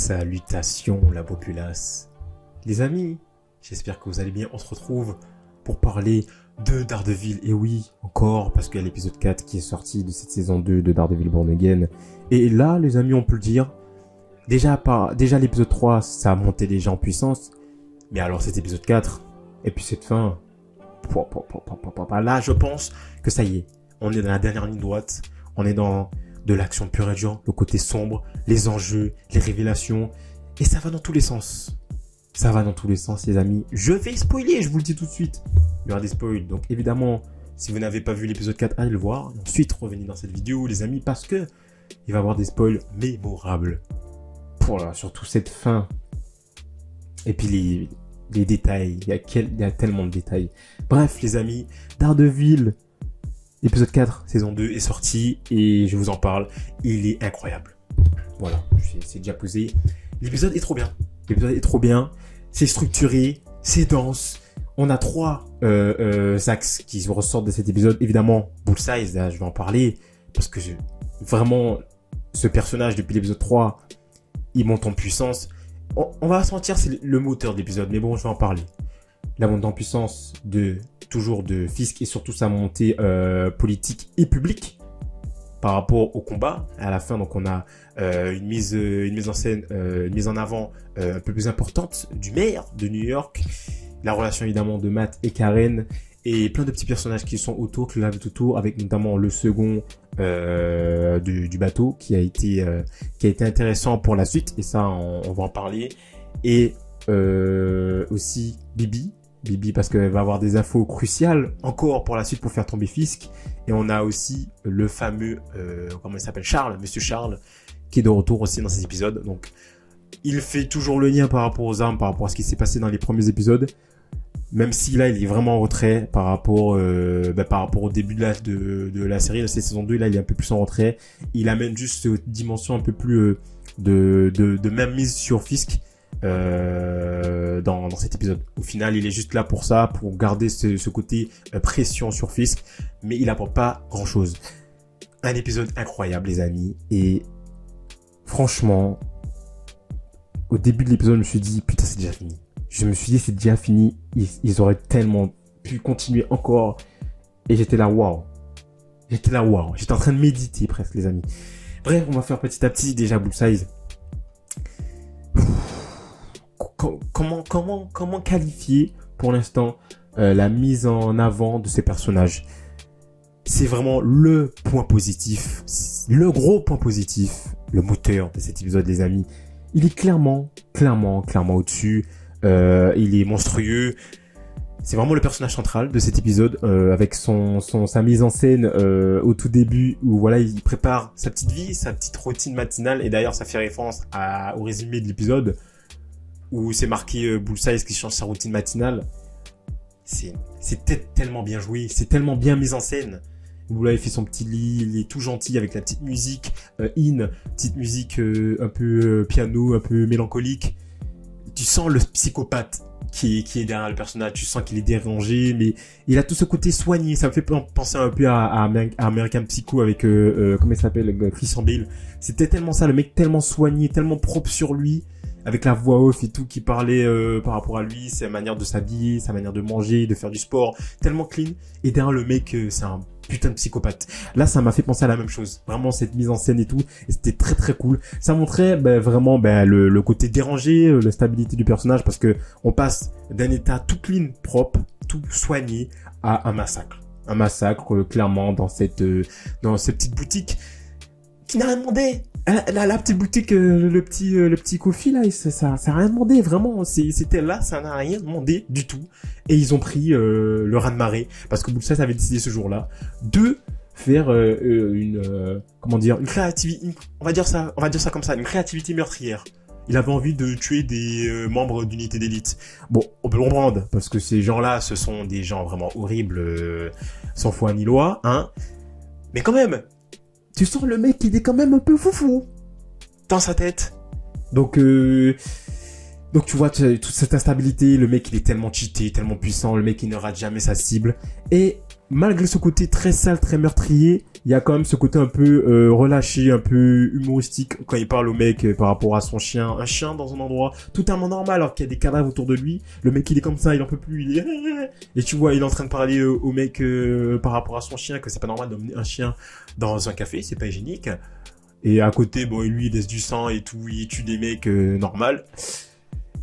Salutations la populace. Les amis, j'espère que vous allez bien. On se retrouve pour parler de Daredevil. Et oui, encore, parce qu'il y a l'épisode 4 qui est sorti de cette saison 2 de Daredevil Born Again. Et là, les amis, on peut le dire, déjà l'épisode 3, ça a monté déjà en puissance. Mais alors cet épisode 4, et puis cette fin, là, je pense que ça y est. On est dans la dernière ligne droite. On est dans de l'action pure et dure, le côté sombre, les enjeux, les révélations. Et ça va dans tous les sens. Ça va dans tous les sens, les amis. Je vais spoiler, je vous le dis tout de suite. Il y aura des spoils. Donc évidemment, si vous n'avez pas vu l'épisode 4, allez le voir. Et ensuite, revenez dans cette vidéo, les amis, parce que il va y avoir des spoils mémorables. Voilà, surtout cette fin. Et puis les détails. Il y a tellement de détails. Bref, les amis, Daredevil, épisode 4, saison 2 est sorti et je vous en parle. Il est incroyable. Voilà, c'est déjà posé. L'épisode est trop bien. L'épisode est trop bien. C'est structuré, c'est dense. On a trois axes qui ressortent de cet épisode. Évidemment, Bullseye, là, je vais en parler parce que vraiment, ce personnage depuis l'épisode 3, il monte en puissance. On va sentir, c'est le moteur de l'épisode, mais bon, je vais en parler. La montée en puissance toujours de Fisk et surtout sa montée politique et publique par rapport au combat. À la fin, donc on a une mise en scène, une mise en avant un peu plus importante du maire de New York, la relation évidemment de Matt et Karen et plein de petits personnages qui sont autour, qui gravitent autour, avec notamment le second du bateau qui a été intéressant pour la suite, et ça on va en parler. Et aussi Bibi parce qu'elle va avoir des infos cruciales encore pour la suite pour faire tomber Fisk. Et on a aussi le fameux comment il s'appelle, Monsieur Charles, qui est de retour aussi dans ces épisodes. Donc il fait toujours le lien par rapport aux armes, par rapport à ce qui s'est passé dans les premiers épisodes, même si là il est vraiment en retrait par rapport au début de la série de cette saison 2. Là il est un peu plus en retrait, il amène juste cette dimension un peu plus de même mise sur Fisk dans cet épisode. Au final, il est juste là pour ça, pour garder ce côté pression sur Fisk, mais il apporte pas grand chose. Un épisode incroyable, les amis, et franchement, au début de l'épisode, je me suis dit, putain, c'est déjà fini. Je me suis dit, c'est déjà fini, ils auraient tellement pu continuer encore, et j'étais là, waouh. J'étais en train de méditer presque, les amis. Bref, on va faire petit à petit. Déjà, Bullseye. Comment qualifier pour l'instant la mise en avant de ces personnages? C'est vraiment le point positif, le gros point positif, le moteur de cet épisode, les amis. Il est clairement au-dessus. Il est monstrueux. C'est vraiment le personnage central de cet épisode, avec sa mise en scène au tout début, où voilà, il prépare sa petite vie, sa petite routine matinale. Et d'ailleurs, ça fait référence au résumé de l'épisode, où c'est marqué Bullseye qui change sa routine matinale. C'est tellement bien joué, c'est tellement bien mis en scène. Bullseye fait son petit lit, il est tout gentil avec la petite musique petite musique un peu piano, un peu mélancolique. Tu sens le psychopathe qui est derrière le personnage, tu sens qu'il est dérangé, mais il a tout ce côté soigné. Ça me fait penser un peu à American Psycho avec comment il s'appelle, Christian Bale. C'était tellement ça, le mec tellement soigné, tellement propre sur lui, avec la voix off et tout qui parlait par rapport à lui, sa manière de s'habiller, sa manière de manger, de faire du sport, tellement clean. Et derrière le mec, c'est un putain de psychopathe. Là, ça m'a fait penser à la même chose. Vraiment, cette mise en scène et tout. Et c'était très très cool. Ça montrait vraiment le côté dérangé, la stabilité du personnage, parce que on passe d'un état tout clean, propre, tout soigné, à un massacre. Un massacre, clairement, dans cette petite boutique qui n'a rien demandé. La petite boutique, le petit coffee là, ça a rien demandé, vraiment. C'était là, ça n'a rien demandé du tout. Et ils ont pris le raz-de-marée, parce que Bullseye avait décidé ce jour-là de faire une créativité, on va dire ça comme ça, une créativité meurtrière. Il avait envie de tuer des membres d'unité d'élite. Bon, on peut le comprendre, parce que ces gens-là, ce sont des gens vraiment horribles, sans foi ni loi, hein. Mais quand même, tu sens le mec, il est quand même un peu foufou dans sa tête. Donc tu vois toute cette instabilité, le mec il est tellement cheaté, tellement puissant, le mec il ne rate jamais sa cible. Et malgré ce côté très sale, très meurtrier, il y a quand même ce côté un peu relâché, un peu humoristique quand il parle au mec par rapport à son chien. Un chien dans un endroit totalement normal alors qu'il y a des cadavres autour de lui. Le mec il est comme ça, il en peut plus, il est... Et tu vois, il est en train de parler au mec par rapport à son chien, que c'est pas normal d'emmener un chien dans un café, c'est pas hygiénique. Et à côté, bon, lui il laisse du sang et tout, il tue des mecs normal.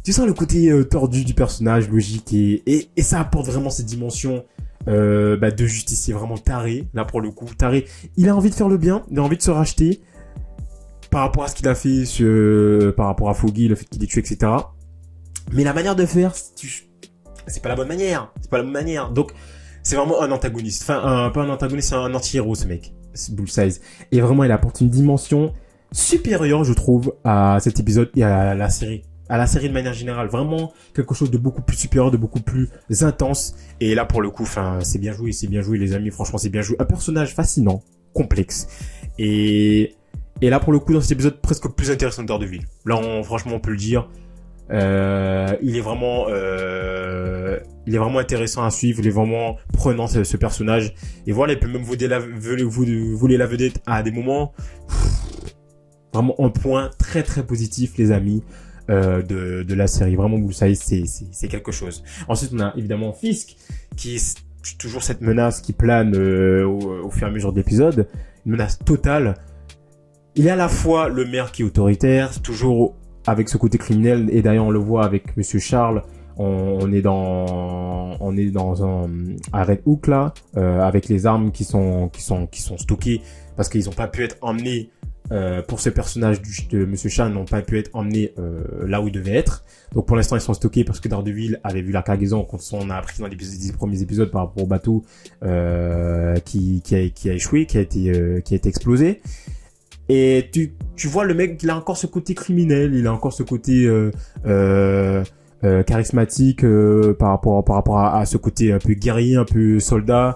Tu sens le côté tordu du personnage, logique, et ça apporte vraiment cette dimension de justicier vraiment taré, là pour le coup, taré. Il a envie de faire le bien, il a envie de se racheter par rapport à ce qu'il a fait par rapport à Foggy, le fait qu'il ait tué, etc. Mais la manière de faire, c'est pas la bonne manière, c'est pas la bonne manière. Donc, c'est vraiment un antagoniste. Enfin, pas un antagoniste, c'est un anti-héros, ce mec, Bullseye. Et vraiment, il apporte une dimension supérieure, je trouve, à cet épisode et à la série. À la série de manière générale, vraiment quelque chose de beaucoup plus supérieur, de beaucoup plus intense. Et là, pour le coup, enfin, c'est bien joué, les amis. Franchement, c'est bien joué. Un personnage fascinant, complexe. Et là, pour le coup, dans cet épisode, presque plus intéressant de Daredevil. Là, franchement, on peut le dire. Il est vraiment intéressant à suivre. Il est vraiment prenant, ce personnage. Et voilà, il peut même voler la vedette à des moments. Vraiment un point très très positif, les amis. De la série. Vraiment, Bullseye, c'est quelque chose. Ensuite, on a évidemment Fisk, qui est toujours cette menace qui plane au fur et à mesure de l'épisode. Une menace totale. Il est à la fois le maire qui est autoritaire, toujours avec ce côté criminel, et d'ailleurs on le voit avec Monsieur Charles. On est dans un Red Hook là, avec les armes qui sont stockées parce qu'ils n'ont pas pu être emmenés. Pour ce personnage de Monsieur Charles, n'ont pas pu être emmenés là où ils devaient être. Donc pour l'instant ils sont stockés parce que Daredevil avait vu la cargaison quand on a appris dans les premiers épisodes par rapport au bateau qui a échoué, qui a été explosé. Et tu vois le mec, il a encore ce côté criminel, il a encore ce côté charismatique par rapport à ce côté un peu guerrier, un peu soldat.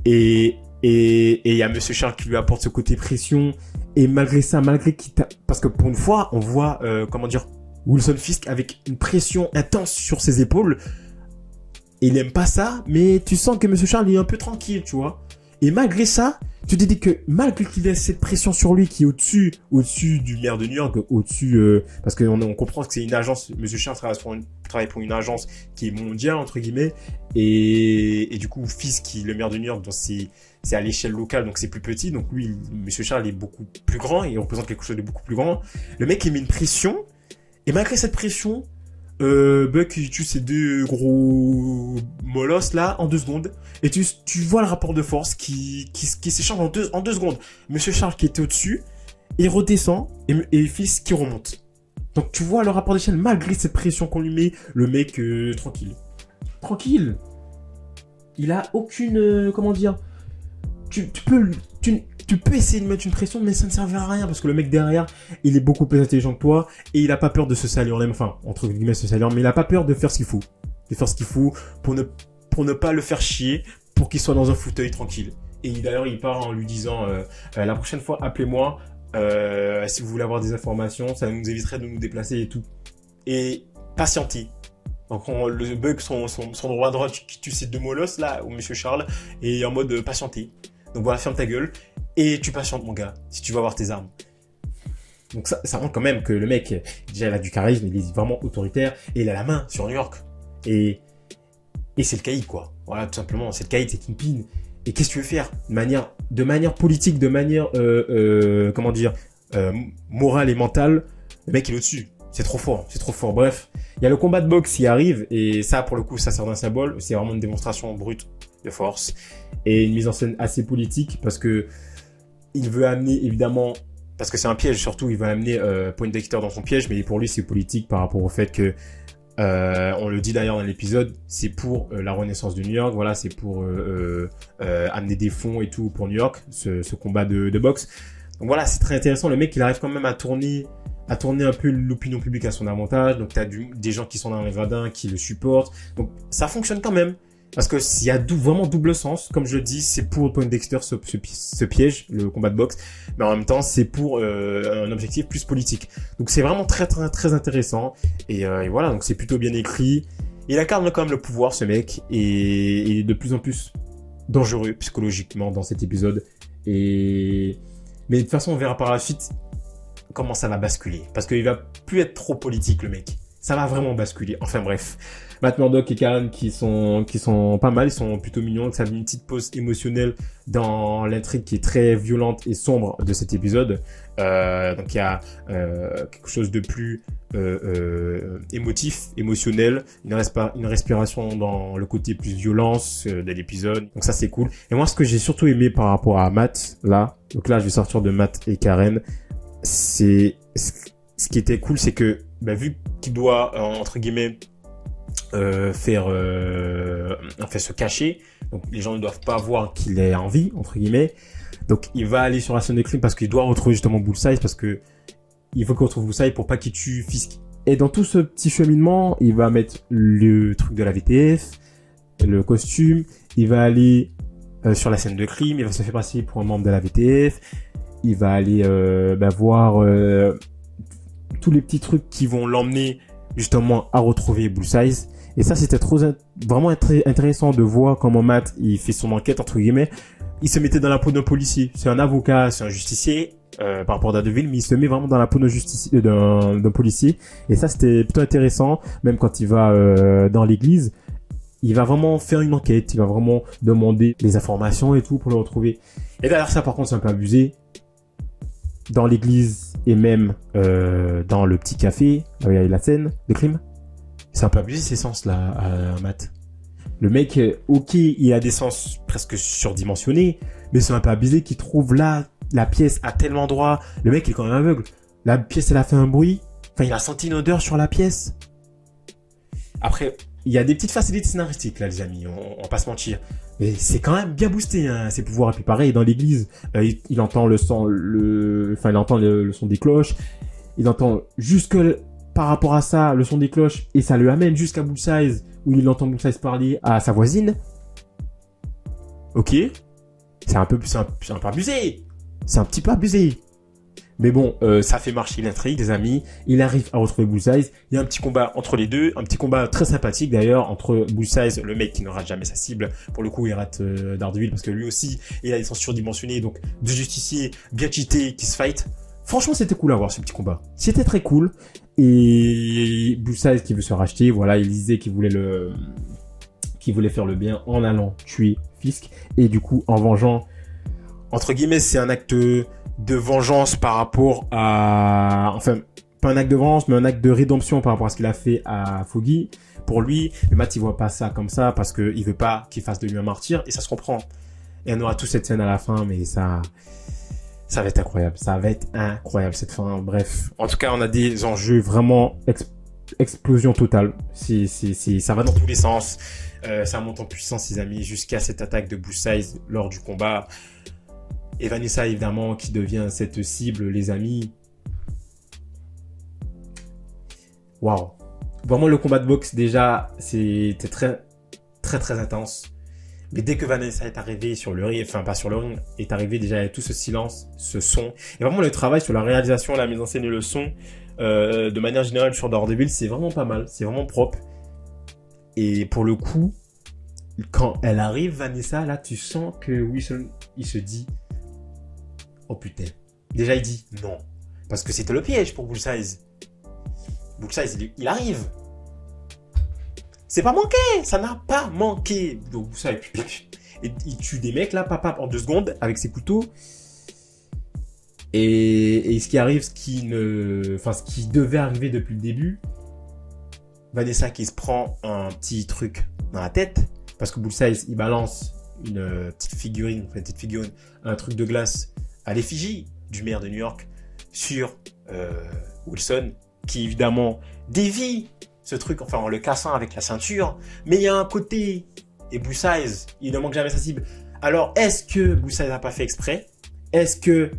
Et il y a Monsieur Charles qui lui apporte ce côté pression. Et malgré ça, parce que pour une fois, on voit, Wilson Fisk avec une pression intense sur ses épaules. Et il aime pas ça, mais tu sens que Monsieur Charles est un peu tranquille, tu vois. Et malgré ça, tu te dis que malgré qu'il ait cette pression sur lui qui est au-dessus du maire de New York, parce qu'on comprend que c'est une agence, Monsieur Charles travaille pour une agence qui est mondiale, entre guillemets, et du coup, Fisk, le maire de New York, donc c'est à l'échelle locale, donc c'est plus petit, donc lui, Monsieur Charles est beaucoup plus grand, et il représente quelque chose de beaucoup plus grand. Le mec, il met une pression, et malgré cette pression, Buck il tue ces deux gros molosses là en 2 secondes, et tu vois le rapport de force qui s'échange en deux secondes. Monsieur Charles qui était au-dessus, il redescend, et Fils qui remonte. Donc tu vois le rapport d'échelle, malgré cette pression qu'on lui met, le mec tranquille. Il a aucune tu peux essayer de mettre une pression, mais ça ne servira à rien parce que le mec derrière, il est beaucoup plus intelligent que toi et il a pas peur de se salir, enfin, entre guillemets, se salir, mais il a pas peur de faire ce qu'il faut. De faire ce qu'il faut pour ne pas le faire chier, pour qu'il soit dans un fauteuil tranquille. Et d'ailleurs, il part en lui disant, la prochaine fois, appelez-moi, si vous voulez avoir des informations, ça nous éviterait de nous déplacer et tout. Et patienter. Donc le Bug, son droit droit qui tue ces deux molosses là, ou Monsieur Charles, est en mode patienter. Donc voilà, ferme ta gueule et tu patientes mon gars, si tu veux avoir tes armes. Donc ça montre quand même que le mec, déjà il a du charisme, il est vraiment autoritaire et il a la main sur New York. Et c'est le caïd quoi. Voilà, tout simplement, c'est le caïd, c'est Kingpin. Et qu'est-ce que tu veux faire de manière politique, de manière morale et mentale, le mec il est au-dessus. C'est trop fort. Bref, il y a le combat de boxe qui arrive et ça pour le coup ça sert d'un symbole, c'est vraiment une démonstration brute de force et une mise en scène assez politique parce que il veut amener évidemment, parce que c'est un piège surtout, il veut amener Poindexter dans son piège, mais pour lui c'est politique par rapport au fait que on le dit d'ailleurs dans l'épisode, c'est pour la renaissance de New York, voilà, c'est pour amener des fonds et tout pour New York, ce combat de boxe. Donc voilà, c'est très intéressant, le mec il arrive quand même à tourner un peu l'opinion publique à son avantage, donc t'as des gens qui sont dans les gradins, qui le supportent, donc ça fonctionne quand même. Parce que s'il y a vraiment double sens, comme je le dis, c'est pour Poindexter ce piège, le combat de boxe, mais en même temps c'est pour un objectif plus politique. Donc c'est vraiment très très très intéressant et voilà, donc c'est plutôt bien écrit. Il incarne quand même le pouvoir ce mec et de plus en plus dangereux psychologiquement dans cet épisode. Mais de toute façon, on verra par la suite comment ça va basculer. Parce qu'il va plus être trop politique, le mec. Ça va vraiment basculer. Enfin bref. Matt Murdock et Karen qui sont pas mal, ils sont plutôt mignons. Ça a mis une petite pause émotionnelle dans l'intrigue qui est très violente et sombre de cet épisode. Donc il y a quelque chose de plus émotif, émotionnel, une respiration dans le côté plus violence de l'épisode. Donc ça c'est cool. Et moi ce que j'ai surtout aimé par rapport à Matt là, donc là je vais sortir de Matt et Karen, c'est ce qui était cool, c'est que vu qu'il doit entre guillemets se cacher, donc les gens ne doivent pas voir qu'il est en vie entre guillemets, donc il va aller sur la scène de crime parce qu'il doit retrouver justement Bullseye, parce que il faut qu'on retrouve Bullseye pour pas qu'il tue Fisk. Et dans tout ce petit cheminement, il va mettre le truc de la VTF, le costume, il va aller sur la scène de crime, il va se faire passer pour un membre de la VTF, il va aller voir tous les petits trucs qui vont l'emmener justement à retrouver Bullseye. Et ça, c'était vraiment intéressant de voir comment Matt, il fait son enquête, entre guillemets. Il se mettait dans la peau d'un policier. C'est un avocat, c'est un justicier, par rapport à Daredevil, mais il se met vraiment dans la peau d'un policier. Et ça, c'était plutôt intéressant. Même quand il va dans l'église, il va vraiment faire une enquête. Il va vraiment demander des informations et tout pour le retrouver. Et d'ailleurs, ça, par contre, c'est un peu abusé. Dans l'église et même dans le petit café, là où il y a la scène de crime, c'est un peu abusé ces sens-là, Matt. Le mec, ok, il a des sens presque surdimensionnés, mais c'est un peu abusé qu'il trouve là la pièce à tel endroit. Le mec, il est quand même aveugle. La pièce, elle a fait un bruit. Enfin, il a senti une odeur sur la pièce. Après, il y a des petites facilités scénaristiques là, les amis. On va pas se mentir. Mais c'est quand même bien boosté, hein, ses pouvoirs. Et puis pareil, dans l'église, il entend il entend le son des cloches. Il entend jusque par rapport à ça, le son des cloches, et ça le amène jusqu'à Bullseye, où il entend Bullseye parler à sa voisine. Ok. C'est un peu abusé. C'est un petit peu abusé. Mais bon, ça fait marcher l'intrigue, les amis. Il arrive à retrouver Bullseye. Il y a un petit combat entre les deux. Un petit combat très sympathique, d'ailleurs, entre Bullseye, le mec qui ne rate jamais sa cible. Pour le coup, il rate Daredevil, parce que lui aussi, il a des sens surdimensionnés. Donc, deux justiciers bien cheatés qui se fight. Franchement, c'était cool à voir, ce petit combat. C'était très cool. Et Bullseye qui veut se racheter, voilà, il disait qu'il voulait faire le bien en allant tuer Fisk. Et du coup, en vengeant, entre guillemets, c'est un acte de vengeance par rapport à... Enfin, pas un acte de vengeance, mais un acte de rédemption par rapport à ce qu'il a fait à Foggy. Pour lui, mais Matt, il voit pas ça comme ça parce qu'il veut pas qu'il fasse de lui un martyr. Et ça se comprend. Et on aura toute cette scène à la fin, mais ça va être incroyable. Ça va être incroyable, cette fin. Bref. En tout cas, on a des enjeux vraiment explosion totale. Ça va dans tous les sens. Ça monte en puissance, les amis, jusqu'à cette attaque de Bullseye lors du combat. Et Vanessa, évidemment, qui devient cette cible, les amis. Waouh. Vraiment, le combat de boxe, déjà, c'était très, très, très intense. Mais dès que Vanessa est arrivée sur le ring, enfin, pas sur le ring, est arrivée déjà avec tout ce silence, ce son. Et vraiment, le travail sur la réalisation, la mise en scène et le son, de manière générale sur Daredevil, c'est vraiment pas mal. C'est vraiment propre. Et pour le coup, quand elle arrive, Vanessa, là, tu sens que Wilson, il se dit... Oh putain. Déjà, il dit non. Parce que c'était le piège pour Bullseye. Bullseye, il arrive. C'est pas manqué. Ça n'a pas manqué. Donc, Bullseye, il tue des mecs là, papa, en 2 secondes, avec ses couteaux. Et ce qui arrive, ce qui devait arriver depuis le début, Vanessa qui se prend un petit truc dans la tête. Parce que Bullseye, il balance une petite figurine, un truc de glace à l'effigie du maire de New York sur Wilson, qui évidemment dévie ce truc, enfin en le cassant avec la ceinture, mais il y a un côté, et Bullseye, il ne manque jamais sa cible. Alors, est-ce que Bullseye n'a pas fait exprès? Est-ce que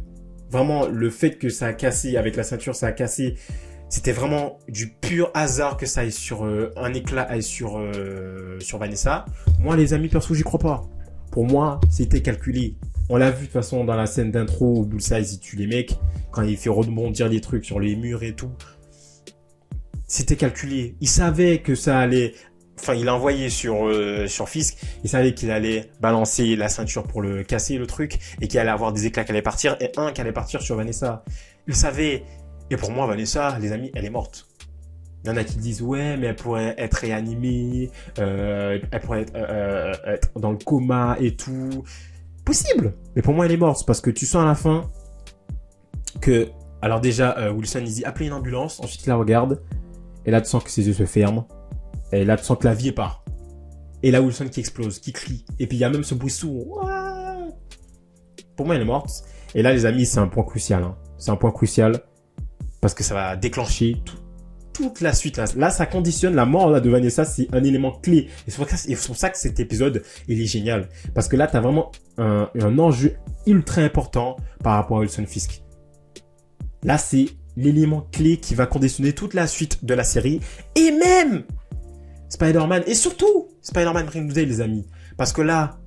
vraiment le fait que ça a cassé avec la ceinture, ça a cassé, c'était vraiment du pur hasard que ça aille sur un éclat, aille sur Vanessa? Moi, les amis, perso, j'y crois pas. Pour moi, c'était calculé. On l'a vu de toute façon dans la scène d'intro où Bullseye il tue les mecs, quand il fait rebondir des trucs sur les murs et tout. C'était calculé. Il savait que ça allait enfin, il a envoyé sur Fisk. Il savait qu'il allait balancer la ceinture pour le casser, le truc, et qu'il allait avoir des éclats qui allaient partir, et un qui allait partir sur Vanessa. Il savait. Et pour moi, Vanessa, les amis, elle est morte. Il y en a qui disent, ouais, mais elle pourrait être réanimée, elle pourrait être dans le coma et tout. Possible. Mais pour moi, elle est morte, parce que tu sens à la fin que, alors déjà, Wilson, il dit, appelez une ambulance, ensuite il la regarde, et là, tu sens que ses yeux se ferment. Et là, tu sens que la vie part. Et là, Wilson qui explose, qui crie. Et puis, il y a même ce bruit sourd. Pour moi, elle est morte. Et là, les amis, c'est un point crucial. Hein. C'est un point crucial. Parce que ça va déclencher toute la suite. Là, ça conditionne la mort là, de Vanessa. C'est un élément clé. Et c'est pour ça que cet épisode, il est génial. Parce que là, tu as vraiment un enjeu ultra important par rapport à Wilson Fisk. Là, c'est l'élément clé qui va conditionner toute la suite de la série. Et même Spider-Man, et surtout Spider-Man Brand New Day, les amis. Parce que là,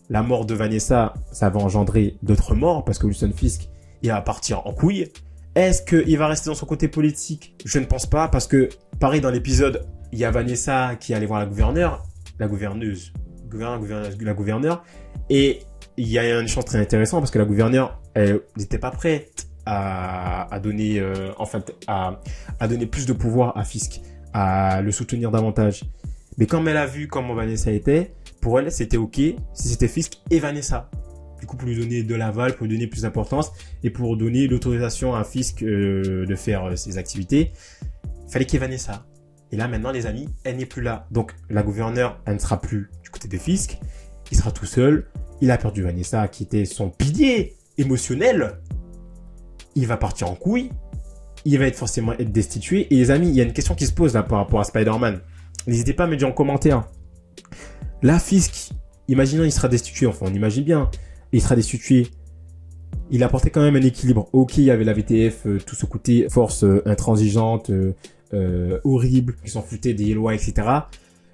la mort de Vanessa, ça va engendrer d'autres morts, parce que Wilson Fisk, il va partir en couille. Est-ce qu'il va rester dans son côté politique? Je ne pense pas, parce que, pareil, dans l'épisode, il y a Vanessa qui allait voir la gouverneure, la gouverneure, et il y a une chance très intéressante, parce que la gouverneure, elle n'était pas prête à donner, à donner plus de pouvoir à Fisk, à le soutenir davantage. Mais quand elle a vu comment Vanessa était, pour elle, c'était ok si c'était Fisk et Vanessa. Du coup, pour lui donner de l'aval, pour lui donner plus d'importance et pour donner l'autorisation à Fisk de faire ses activités, il fallait qu'il y ait Vanessa. Et là, maintenant, les amis, elle n'est plus là. Donc, la gouverneure, elle ne sera plus du côté de Fisk. Il sera tout seul. Il a perdu Vanessa, qui était son pilier émotionnel. Il va partir en couille. Il va forcément être destitué. Et les amis, il y a une question qui se pose là par rapport à Spider-Man. N'hésitez pas à me dire en commentaire. Là, Fisk, imaginons il sera destitué. Enfin, on imagine bien. Il sera destitué. Il apportait quand même un équilibre. Ok, il y avait la VTF, tout ce côté force intransigeante, horrible, qui s'en foutaient des lois, etc.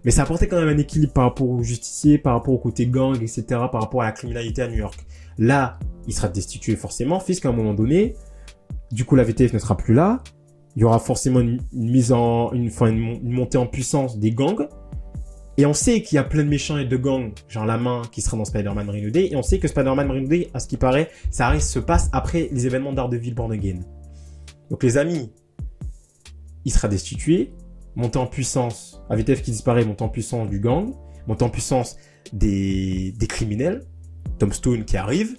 Mais ça apportait quand même un équilibre par rapport aux justiciers, par rapport au côté gang, etc., par rapport à la criminalité à New York. Là, il sera destitué forcément. Fisk, à un moment donné, du coup, la VTF ne sera plus là. Il y aura forcément une montée en puissance des gangs. Et on sait qu'il y a plein de méchants et de gangs, genre la main qui sera dans Spider-Man Brand New Day. Et on sait que Spider-Man Brand New Day, à ce qui paraît, ça se passe après les événements d'Daredevil Born Again. Donc les amis, il sera destitué, montée en puissance, AVTF qui disparaît, montée en puissance du gang, montée en puissance des criminels, Tom Stone qui arrive.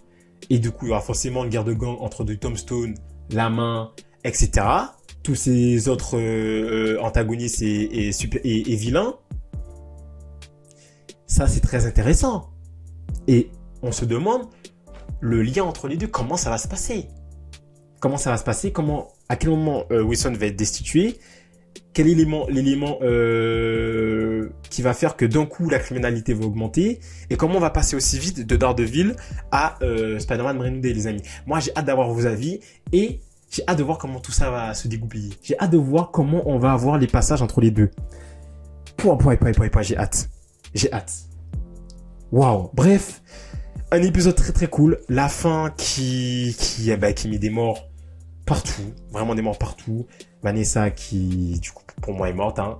Et du coup, il y aura forcément une guerre de gang entre Tom Stone, la main, etc. Tous ces autres antagonistes et vilains. Ça, c'est très intéressant. Et on se demande le lien entre les deux. Comment ça va se passer? Comment ça va se passer? À quel moment Wilson va être destitué? Quel est l'élément qui va faire que d'un coup la criminalité va augmenter? Et comment on va passer aussi vite de Daredevil à Spider-Man Brand New Day, les amis? Moi, j'ai hâte d'avoir vos avis et j'ai hâte de voir comment tout ça va se dégoupiller. J'ai hâte de voir comment on va avoir les passages entre les deux. J'ai hâte. J'ai hâte. Waouh. Bref, un épisode très très cool. La fin qui met des morts partout. Vraiment des morts partout. Vanessa qui, du coup, pour moi est morte. Hein.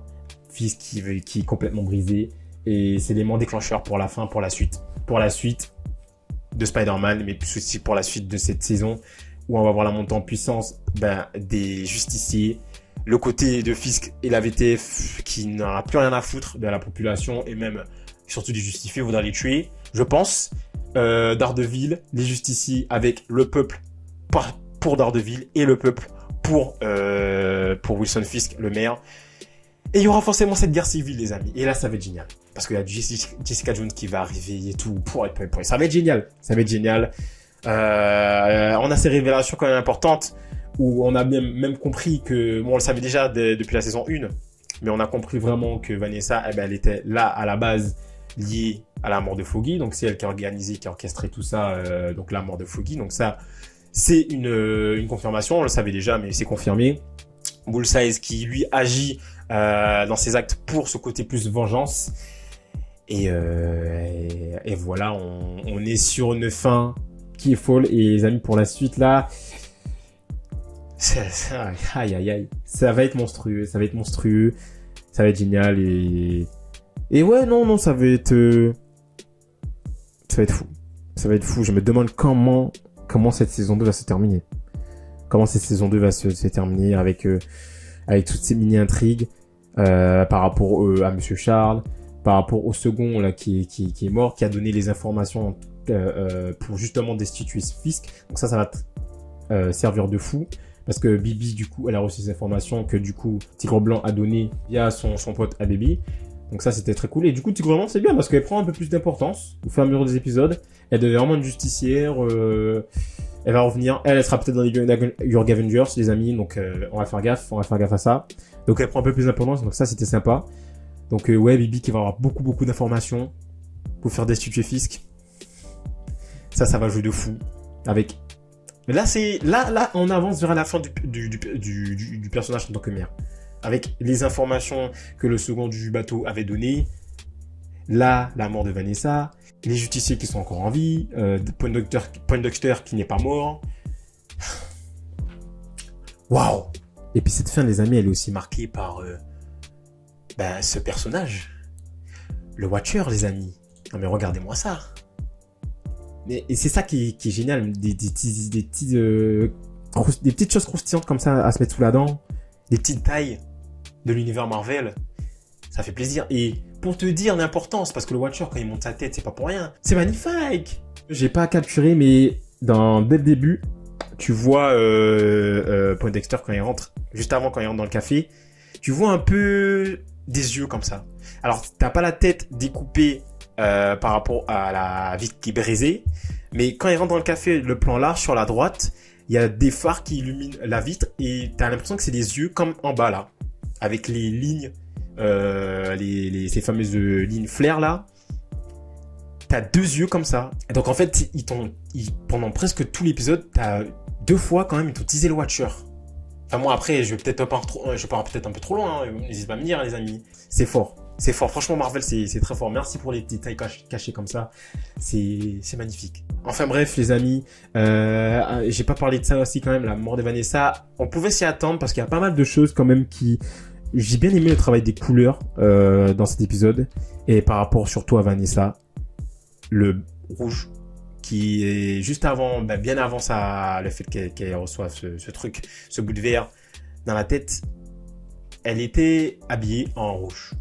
Fils qui est complètement brisé. Et c'est l'élément déclencheur pour la fin, pour la suite. Pour la suite de Spider-Man, mais plus aussi pour la suite de cette saison où on va voir la montée en puissance des justiciers. Le côté de Fisk et la VTF qui n'aura plus rien à foutre de la population et même surtout des justiciers, voudra les tuer. Je pense, Daredevil, les justiciers avec le peuple pour Daredevil et le peuple pour Wilson Fisk, le maire. Et il y aura forcément cette guerre civile, les amis. Et là, ça va être génial. Parce qu'il y a Jessica Jones qui va arriver et tout. Ça va être génial. Ça va être génial. On a ces révélations quand même importantes où on a même compris que, bon, on le savait déjà depuis la saison 1, mais on a compris vraiment que Vanessa, elle était là à la base liée à la mort de Foggy. Donc c'est elle qui a organisé, qui a orchestré tout ça, donc la mort de Foggy. Donc ça, c'est une confirmation. On le savait déjà, mais c'est confirmé. Bullseye qui lui agit dans ses actes pour ce côté plus vengeance. Et voilà, on est sur une fin qui est folle. Et les amis, pour la suite là, aïe, ça va être monstrueux, ça va être génial. Et Et ouais, non, ça va être fou. Ça va être fou. Je me demande comment cette saison 2 va se terminer. Comment cette saison 2 va se terminer avec toutes ces mini-intrigues par rapport à Monsieur Charles, par rapport au second là qui est mort, qui a donné les informations pour justement destituer ce Fisk. Donc ça va servir de fou. Parce que Bibi, du coup, elle a reçu ces informations que, du coup, Tigre Blanc a donné via son pote à Baby. Donc ça, c'était très cool. Et du coup, Tigre Blanc, c'est bien parce qu'elle prend un peu plus d'importance au fur et à mesure des épisodes. Elle devient vraiment une justicière. Elle va revenir. Elle sera peut-être dans les Young Avengers, les amis. Donc, on va faire gaffe à ça. Donc, elle prend un peu plus d'importance. Donc ça, c'était sympa. Donc, ouais, Bibi qui va avoir beaucoup d'informations pour faire destituer Fisk. Ça va jouer de fou. Avec... Mais là, on avance vers la fin du personnage en tant que mère. Avec les informations que le second du bateau avait données. Là, la mort de Vanessa. Les justiciers qui sont encore en vie. Point Docteur qui n'est pas mort. Waouh! Et puis cette fin, les amis, elle est aussi marquée par ce personnage. Le Watcher, les amis. Non mais regardez-moi ça. Et c'est ça qui est génial, des petites choses croustillantes comme ça à se mettre sous la dent, des petites tailles de l'univers Marvel, ça fait plaisir. Et pour te dire l'importance, parce que le Watcher quand il monte sa tête, c'est pas pour rien, c'est magnifique. J'ai pas capturé, mais dès le début, tu vois Point Dexter quand il rentre, juste avant quand il rentre dans le café, tu vois un peu des yeux comme ça. Alors t'as pas la tête découpée par rapport à la vitre qui est brisée. Mais quand il rentre dans le café, le plan large sur la droite, il y a des phares qui illuminent la vitre et t'as l'impression que c'est des yeux comme en bas là. Avec les lignes, ces fameuses lignes flair là. T'as deux yeux comme ça. Et donc en fait, pendant presque tout l'épisode, t'as 2 fois quand même, ils t'ont teasé le Watcher. Enfin moi après, je pars peut-être un peu trop loin, hein. N'hésitez pas à me dire les amis. C'est fort. C'est fort. Franchement, Marvel, c'est très fort. Merci pour les détails cachés comme ça. C'est magnifique. Enfin bref, les amis, j'ai pas parlé de ça aussi quand même, la mort de Vanessa. On pouvait s'y attendre parce qu'il y a pas mal de choses quand même j'ai bien aimé le travail des couleurs dans cet épisode. Et par rapport surtout à Vanessa, le rouge qui est juste avant, bien avant le fait qu'elle reçoive ce truc, ce bout de verre dans la tête. Elle était habillée en rouge.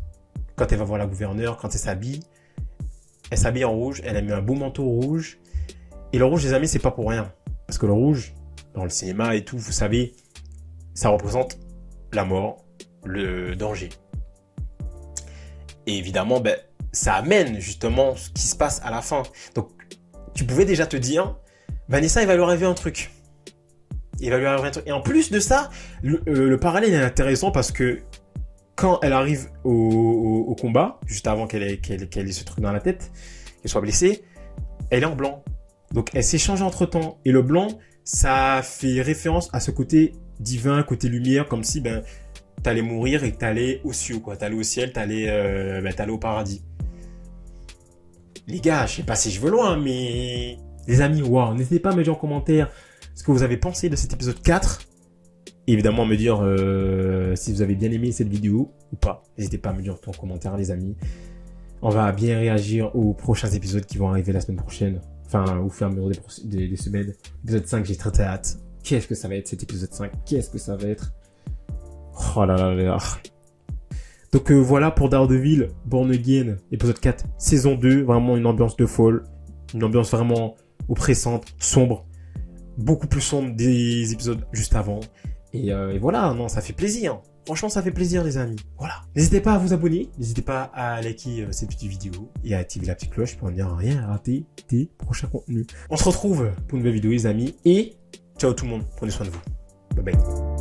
Quand elle va voir la gouverneure, quand elle s'habille en rouge, elle a mis un beau manteau rouge. Et le rouge, les amis, c'est pas pour rien. Parce que le rouge, dans le cinéma et tout, vous savez, ça représente la mort, le danger. Et évidemment, ça amène justement ce qui se passe à la fin. Donc, tu pouvais déjà te dire, Vanessa, il va lui arriver un truc. Et en plus de ça, le parallèle est intéressant parce que quand elle arrive au combat, juste avant qu'elle ait ce truc dans la tête, qu'elle soit blessée, elle est en blanc. Donc elle s'est changée entre temps. Et le blanc, ça fait référence à ce côté divin, côté lumière, comme si t'allais mourir et que t'allais aux cieux, quoi. T'allais au ciel, t'allais au paradis. Les gars, je sais pas si je veux loin, mais les amis, waouh, n'hésitez pas à me dire en commentaire ce que vous avez pensé de cet épisode 4. Et évidemment, me dire si vous avez bien aimé cette vidéo ou pas. N'hésitez pas à me dire en commentaire, les amis. On va bien réagir aux prochains épisodes qui vont arriver la semaine prochaine. Enfin, au fur et à mesure des semaines. Épisode 5, j'ai très hâte. Qu'est-ce que ça va être cet épisode 5? Qu'est-ce que ça va être? Oh là là là là. Donc voilà pour Daredevil, Born Again, épisode 4, saison 2. Vraiment une ambiance de folle. Une ambiance vraiment oppressante, sombre. Beaucoup plus sombre des épisodes juste avant. Et voilà, non, ça fait plaisir. Franchement, ça fait plaisir, les amis. Voilà. N'hésitez pas à vous abonner. N'hésitez pas à liker cette petite vidéo et à activer la petite cloche pour ne rien rater des prochains contenus. On se retrouve pour une nouvelle vidéo, les amis. Et ciao tout le monde. Prenez soin de vous. Bye bye.